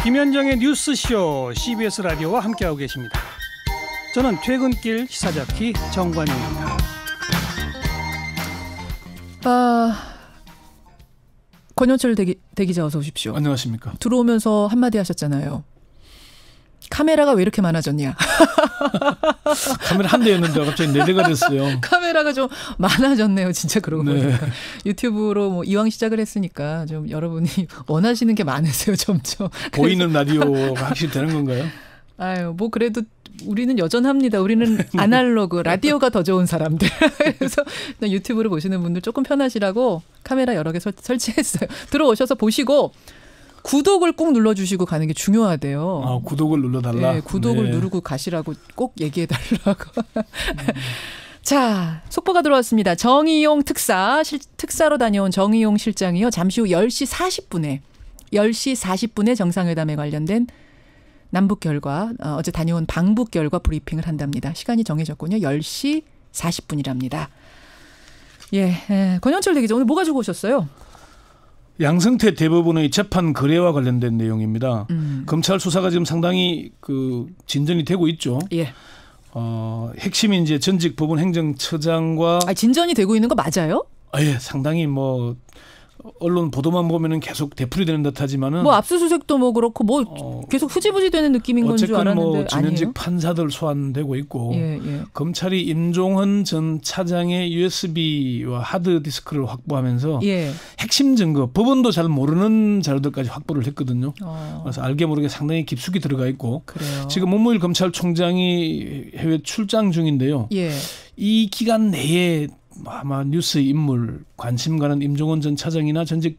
김현정의 뉴스쇼 CBS 라디오와 함께하고 계십니다. 저는 퇴근길 시사잡기 정관용입니다. 권영철 대기자 어서 오십시오. 안녕하십니까. 들어오면서 한마디 하셨잖아요. 카메라가 왜 이렇게 많아졌냐. 카메라 한 대였는데 갑자기 네 대가 됐어요. 카메라가 좀 많아졌네요. 진짜 그러고 보니까. 네. 유튜브로 뭐 이왕 시작을 했으니까 좀 여러분이 원하시는 게 많으세요. 점점. 보이는 라디오가 확실히 되는 건가요? 아유 뭐 그래도 우리는 여전합니다. 우리는 아날로그 라디오가 더 좋은 사람들. 그래서 유튜브로 보시는 분들 조금 편하시라고 카메라 여러 개 설치했어요. 들어오셔서 보시고 구독을 꼭 눌러주시고 가는 게 중요하대요. 아, 구독을 눌러달라? 네, 구독을 누르고 가시라고 꼭 얘기해달라고. 자, 속보가 들어왔습니다. 정의용 특사로 다녀온 정의용 실장이요. 잠시 후 10시 40분에 정상회담에 관련된 남북 결과, 어제 다녀온 방북 결과 브리핑을 한답니다. 시간이 정해졌군요. 10시 40분이랍니다. 예, 권영철 대기자 오늘 뭐 가지고 오셨어요? 양승태 대법원의 재판 거래와 관련된 내용입니다. 검찰 수사가 지금 상당히 진전이 되고 있죠. 예. 핵심이 이제 전직 법원 행정처장과 진전이 되고 있는 거 맞아요? 예, 상당히 뭐 언론 보도만 보면은 계속 되풀이되는 듯하지만은 뭐 압수수색도 뭐 그렇고 뭐 계속 흐지부지 되는 느낌인 건 줄 알았는데 뭐 전현직 아니에요? 판사들 소환되고 있고 예. 검찰이 임종헌 전 차장의 USB와 하드디스크를 확보하면서 예. 핵심 증거 법원도 잘 모르는 자료들까지 확보를 했거든요. 그래서 알게 모르게 상당히 깊숙이 들어가 있고 그래요. 지금 문무일 검찰총장이 해외 출장 중인데요. 예. 이 기간 내에 아마 뉴스 인물 관심 가는 임종헌 전 차장이나 전직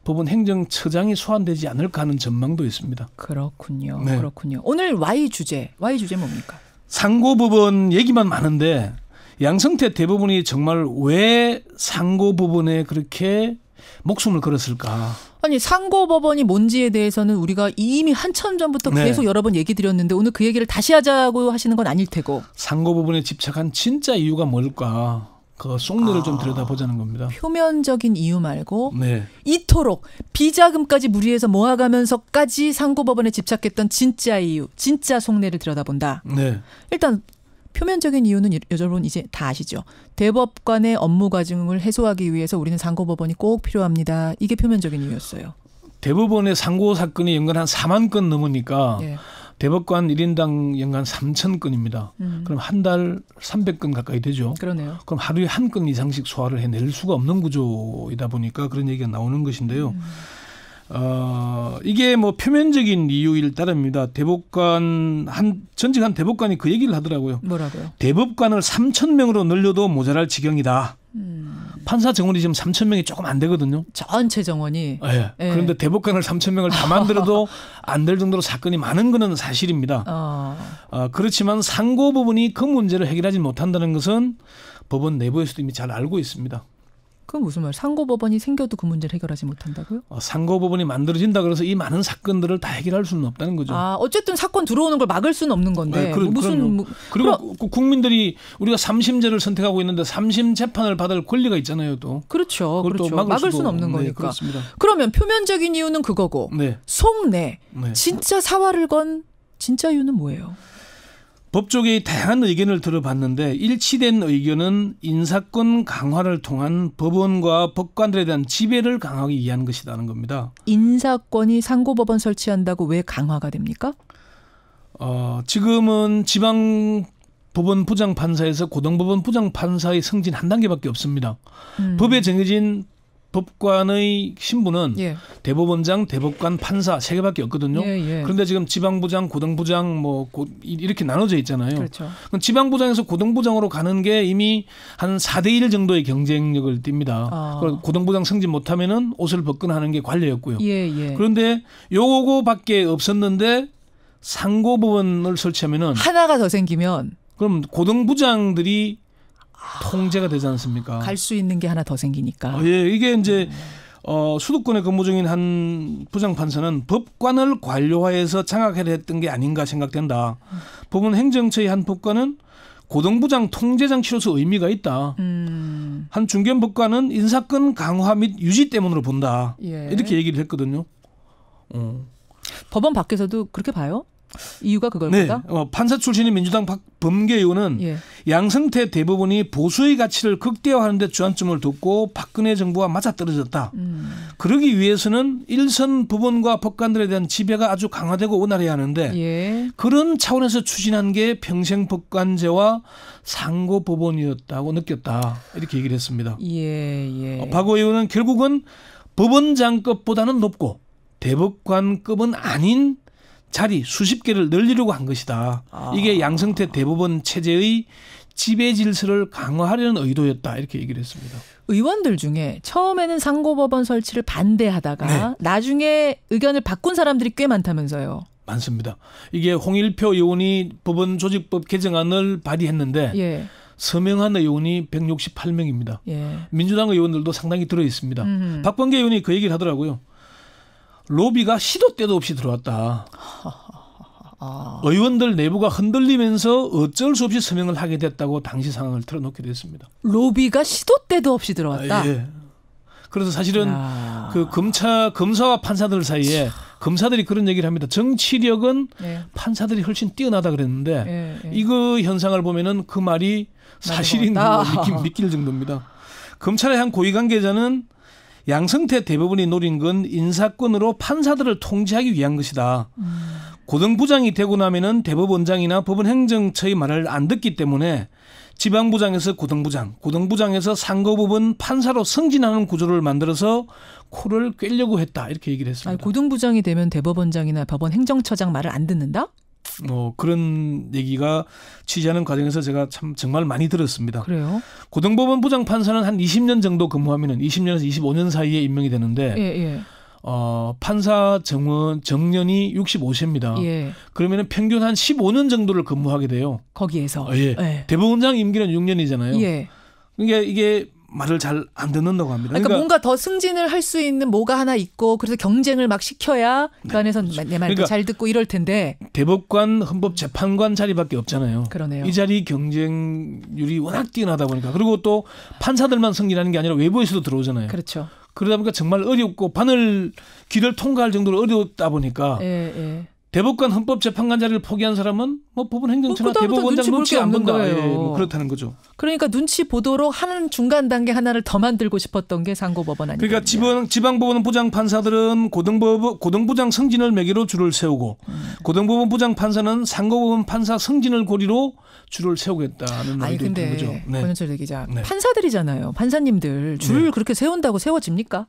법원 행정처장이 소환되지 않을까 하는 전망도 있습니다. 그렇군요. 네. 그렇군요. 오늘 Y 주제 뭡니까? 상고법원 얘기만 많은데 양승태 대법원이 정말 왜 상고법원에 그렇게 목숨을 걸었을까? 아니 상고법원이 뭔지에 대해서는 우리가 이미 한참 전부터 네. 계속 여러 번 얘기 드렸는데 오늘 그 얘기를 다시 하자고 하시는 건 아닐 테고. 상고법원에 집착한 진짜 이유가 뭘까? 그 속내를 좀 들여다보자는 겁니다. 표면적인 이유 말고 네. 이토록 비자금까지 무리해서 모아가면서까지 상고법원에 집착했던 진짜 이유, 진짜 속내를 들여다본다. 네. 일단 표면적인 이유는 여러분 이제 다 아시죠. 대법관의 업무 과중을 해소하기 위해서 우리는 상고법원이 꼭 필요합니다. 이게 표면적인 이유였어요. 대법원의 상고 사건이 연간 한 4만 건 넘으니까 예. 대법관 1인당 연간 3천 건입니다. 그럼 한 달 300건 가까이 되죠. 그러네요. 그럼 하루에 한 건 이상씩 소화를 해낼 수가 없는 구조이다 보니까 그런 얘기가 나오는 것인데요. 이게 뭐 표면적인 이유일 따릅니다. 전직 한 대법관이 그 얘기를 하더라고요. 뭐라고요? 대법관을 3,000명으로 늘려도 모자랄 지경이다. 판사 정원이 지금 3,000명이 조금 안 되거든요. 전체 정원이. 네. 예. 그런데 대법관을 3,000명을 다 만들어도 안 될 정도로 사건이 많은 것은 사실입니다. 그렇지만 상고법원이 그 문제를 해결하지 못한다는 것은 법원 내부에서도 이미 잘 알고 있습니다. 그건 무슨 말? 상고법원이 생겨도 그 문제를 해결하지 못한다고요? 상고법원이 만들어진다 그래서 이 많은 사건들을 다 해결할 수는 없다는 거죠. 어쨌든 사건 들어오는 걸 막을 수는 없는 건데. 네, 그리고 국민들이 우리가 3심제를 선택하고 있는데 3심 재판을 받을 권리가 있잖아요, 또. 그렇죠. 그렇죠. 막을 수는 없는 네, 거니까. 그렇습니다. 그러면 표면적인 이유는 그거고. 네. 속내. 네. 진짜 사활을 건 진짜 이유는 뭐예요? 법조계의 다양한 의견을 들어봤는데 일치된 의견은 인사권 강화를 통한 법원과 법관들에 대한 지배를 강하기 위한 것이라는 겁니다. 인사권이 상고법원 설치한다고 왜 강화가 됩니까? 지금은 지방법원 부장판사에서 고등법원 부장판사의 승진 한 단계밖에 없습니다. 법에 정해진 법관의 신분은 예. 대법원장, 대법관, 판사 3개밖에 없거든요. 예. 그런데 지금 지방부장, 고등부장 이렇게 나눠져 있잖아요. 그렇죠. 그럼 지방부장에서 고등부장으로 가는 게 이미 한 4대1 정도의 경쟁력을 띱니다. 고등부장 승진 못하면은 옷을 벗거나하는 게 관례였고요. 예. 그런데 요거밖에 없었는데 상고법원을 설치하면은 하나가 더 생기면 그럼 고등부장들이 통제가 되지 않습니까? 갈 수 있는 게 하나 더 생기니까. 예, 이게 이제 수도권에 근무 중인 한 부장판사는 법관을 관료화해서 장악해야 했던 게 아닌가 생각된다. 법원 행정처의 한 법관은 고등부장 통제장치로서 의미가 있다. 한 중견 법관은 인사권 강화 및 유지 때문으로 본다. 예. 이렇게 얘기를 했거든요. 법원 밖에서도 그렇게 봐요? 이유가 그걸까? 네. 판사 출신인 민주당 박범계 의원은 예. 양승태 대법원이 보수의 가치를 극대화하는 데 주안점을 뒀고 박근혜 정부와 맞아떨어졌다. 그러기 위해서는 일선 법원과 법관들에 대한 지배가 아주 강화되고 원활해야 하는데 예. 그런 차원에서 추진한 게 평생법관제와 상고법원이었다고 느꼈다. 이렇게 얘기를 했습니다. 예. 박 의원은 결국은 법원장급보다는 높고 대법관급은 아닌 자리 수십 개를 늘리려고 한 것이다. 이게 양승태 대법원 체제의 지배 질서를 강화하려는 의도였다. 이렇게 얘기를 했습니다. 의원들 중에 처음에는 상고법원 설치를 반대하다가 나중에 의견을 바꾼 사람들이 꽤 많다면서요. 많습니다. 이게 홍일표 의원이 법원 조직법 개정안을 발의했는데 서명한 의원이 168명입니다. 민주당 의원들도 상당히 들어있습니다. 박범계 의원이 그 얘기를 하더라고요. 로비가 시도 때도 없이 들어왔다. 의원들 내부가 흔들리면서 어쩔 수 없이 서명을 하게 됐다고 당시 상황을 틀어놓기도 했습니다. 로비가 시도 때도 없이 들어왔다? 예. 그래서 사실은 그 검사와 판사들 사이에 검사들이 그런 얘기를 합니다. 정치력은 판사들이 훨씬 뛰어나다 그랬는데 이거 현상을 보면은 그 말이 사실인 걸 믿길 정도입니다. 검찰의 한 고위 관계자는 양승태 대법원이 노린 건 인사권으로 판사들을 통제하기 위한 것이다. 고등부장이 되고 나면은 대법원장이나 법원행정처의 말을 안 듣기 때문에 지방부장에서 고등부장, 고등부장에서 상고법원 판사로 승진하는 구조를 만들어서 코를 꿰려고 했다. 이렇게 얘기를 했습니다. 아니, 고등부장이 되면 대법원장이나 법원행정처장 말을 안 듣는다? 그런 얘기가 취재하는 과정에서 제가 참 정말 많이 들었습니다. 그래요? 고등법원 부장판사는 한 20년 정도 근무하면은 20년에서 25년 사이에 임명이 되는데 판사 정년이 65세입니다. 그러면은 평균 한 15년 정도를 근무하게 돼요. 거기에서. 대법원장 임기는 6년이잖아요. 그러니까 이게 말을 잘 안 듣는다고 합니다. 그러니까 뭔가 더 승진을 할 수 있는 뭐가 하나 있고 그래서 경쟁을 막 시켜야 그 안에서 내 말도 잘 듣고 이럴 텐데. 대법관, 헌법재판관 자리밖에 없잖아요. 그러네요. 이 자리 경쟁률이 워낙 뛰어나다 보니까. 그리고 또 판사들만 승진하는 게 아니라 외부에서도 들어오잖아요. 그렇죠. 그러다 보니까 정말 어렵고 길을 통과할 정도로 어렵다 보니까 대법관 헌법재판관 자리를 포기한 사람은 뭐 법원행정처나 대법원장 눈치 안 본다. 그렇다는 거죠. 그러니까 눈치 보도록 하는 중간 단계 하나를 더 만들고 싶었던 게 상고법원 아니에요. 그러니까 지방법원 부장 판사들은 고등부장 승진을 매개로 줄을 세우고 고등법원 부장 판사는 상고법원 판사 승진을 고리로 줄을 세우겠다는 말이 있는 거죠. 권현철 기자, 판사들이잖아요. 판사님들 줄을 그렇게 세운다고 세워집니까?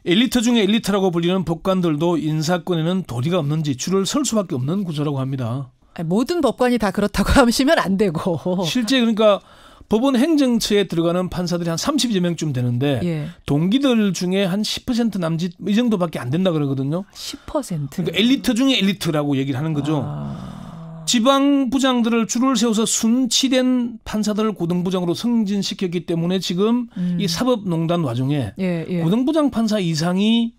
엘리트 중에 엘리트라고 불리는 법관들도 인사권에는 도리가 없는지 줄을 설 수밖에 없는 구조라고 합니다. 모든 법관이 다 그렇다고 하시면 안 되고. 실제 그러니까 법원 행정처에 들어가는 판사들이 한 30여 명쯤 되는데 동기들 중에 한 10% 남짓 이 정도밖에 안 된다 그러거든요. 10%. 그러니까 엘리트 중에 엘리트라고 얘기를 하는 거죠. 지방 부장들을 줄을 세워서 순치된 판사들을 고등부장으로 승진시켰기 때문에 지금 이 사법농단 와중에 고등부장 판사 이상이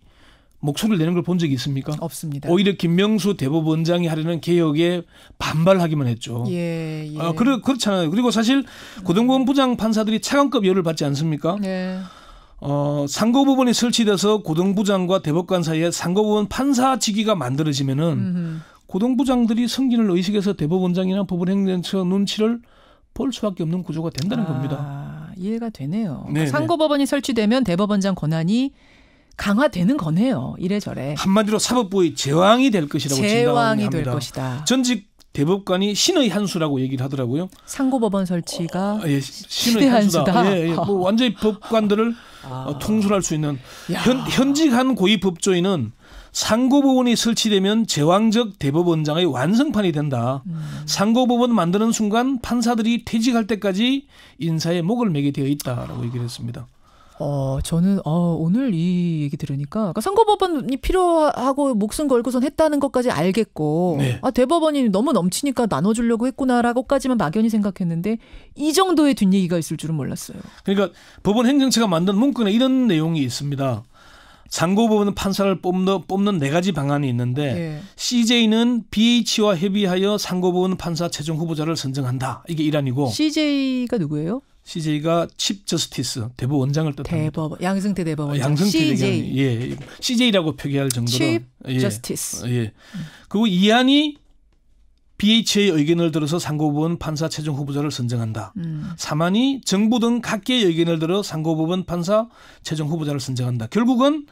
목소리를 내는 걸 본 적이 있습니까? 없습니다. 오히려 김명수 대법원장이 하려는 개혁에 반발하기만 했죠. 그렇잖아요. 그리고 사실 고등법원 부장 판사들이 차관급 예우를 받지 않습니까? 상고법원이 설치돼서 고등부장과 대법관 사이에 상고법원 판사 직위가 만들어지면은 고등부장들이 승진을 의식해서 대법원장이나 법원행정처 눈치를 볼 수밖에 없는 구조가 된다는 겁니다. 이해가 되네요. 상고법원이 설치되면 대법원장 권한이 강화되는 거네요. 이래저래. 한마디로 사법부의 제왕이 될 것이라고 제왕이 될 것이다. 전직 대법관이 신의 한 수라고 얘기를 하더라고요. 상고법원 설치가 신의 한 수다. 뭐 완전히 법관들을 통솔할 수 있는 현직 한 고위 법조인은 상고법원이 설치되면 제왕적 대법원장의 완성판이 된다. 상고법원 만드는 순간 판사들이 퇴직할 때까지 인사에 목을 매게 되어 있다라고 얘기를 했습니다. 저는 오늘 이 얘기 들으니까 그러니까 상고법원이 필요하고 목숨 걸고선 했다는 것까지 알겠고 대법원이 너무 넘치니까 나눠주려고 했구나라고까지만 막연히 생각했는데 이 정도의 뒷얘기가 있을 줄은 몰랐어요. 그러니까 법원 행정처가 만든 문건에 이런 내용이 있습니다. 상고법원 판사를 뽑는 4가지 방안이 있는데 CJ는 BH와 협의하여 상고법원 판사 최종 후보자를 선정한다. 이게 일환이고 CJ가 누구예요? CJ가 칩 저스티스 대법원장을 뜻합니다. 대법원 양승태 대법원장. 양승태 CJ. 예, CJ라고 표기할 정도로. 칩 예, 저스티스. 예. 그리고 이안이 BH의 의견을 들어서 상고법원 판사 최종 후보자를 선정한다. 3안이 정부 등 각계의 의견을 들어 상고법원 판사 최종 후보자를 선정한다. 결국은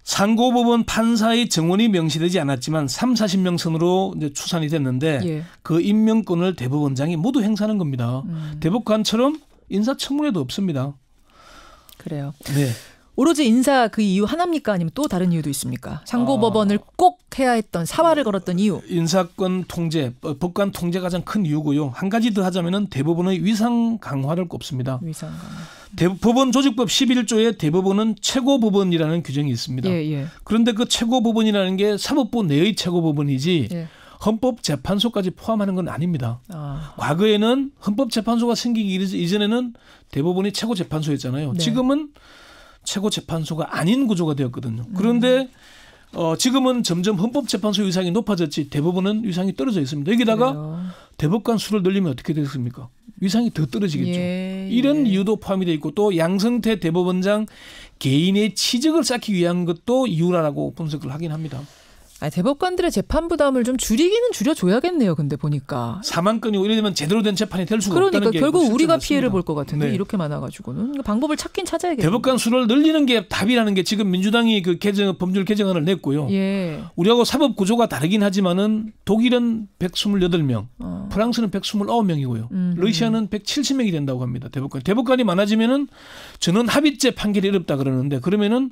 상고법원 판사의 정원이 명시되지 않았지만 3, 40명 선으로 이제 추산이 됐는데 예. 그 임명권을 대법원장이 모두 행사하는 겁니다. 대법관처럼 인사청문회도 없습니다. 그래요. 네. 오로지 인사 그 이유 하나입니까? 아니면 또 다른 이유도 있습니까? 상고법원을 꼭 해야 했던 사활을 걸었던 이유. 인사권 통제, 법관 통제가 가장 큰 이유고요. 한 가지 더 하자면은 대법원의 위상 강화를 꼽습니다. 위상 강화. 대법원 조직법 11조에 대법원은 최고법원이라는 규정이 있습니다. 예. 그런데 그 최고법원이라는 게 사법부 내의 최고법원이지 예. 헌법재판소까지 포함하는 건 아닙니다. 아. 과거에는 헌법재판소가 생기기 이전에는 대법원이 최고재판소였잖아요. 네. 지금은 최고재판소가 아닌 구조가 되었거든요. 그런데 지금은 점점 헌법재판소 위상이 높아졌지 대법원은 위상이 떨어져 있습니다. 여기다가 그래요. 대법관 수를 늘리면 어떻게 되겠습니까? 위상이 더 떨어지겠죠. 이런 이유도 포함이 되어 있고 또 양승태 대법원장 개인의 치적을 쌓기 위한 것도 이유라고 분석을 하긴 합니다. 대법관들의 재판 부담을 좀 줄이기는 줄여줘야겠네요. 근데 보니까. 4만 건이고 이래 되면 제대로 된 재판이 될 수가 그러니까 없다는 게 결국 실제 우리가 맞습니다. 피해를 볼 것 같은데 네. 이렇게 많아가지고는 그러니까 방법을 찾긴 찾아야겠네요. 대법관 수를 늘리는 게 답이라는 게 지금 민주당이 그 법률 개정안을 냈고요. 예. 우리하고 사법 구조가 다르긴 하지만은 독일은 128명, 프랑스는 129명이고요. 러시아는 170명이 된다고 합니다. 대법관이 많아지면은 전원 합의체 판결이 어렵다 그러는데 그러면은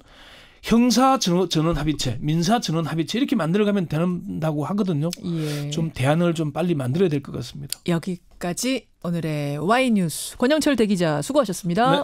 형사 전원 합의체, 민사 전원 합의체 이렇게 만들어가면 된다고 하거든요. 예. 좀 대안을 좀 빨리 만들어야 될 것 같습니다. 여기까지 오늘의 Y뉴스 권영철 대기자 수고하셨습니다. 네.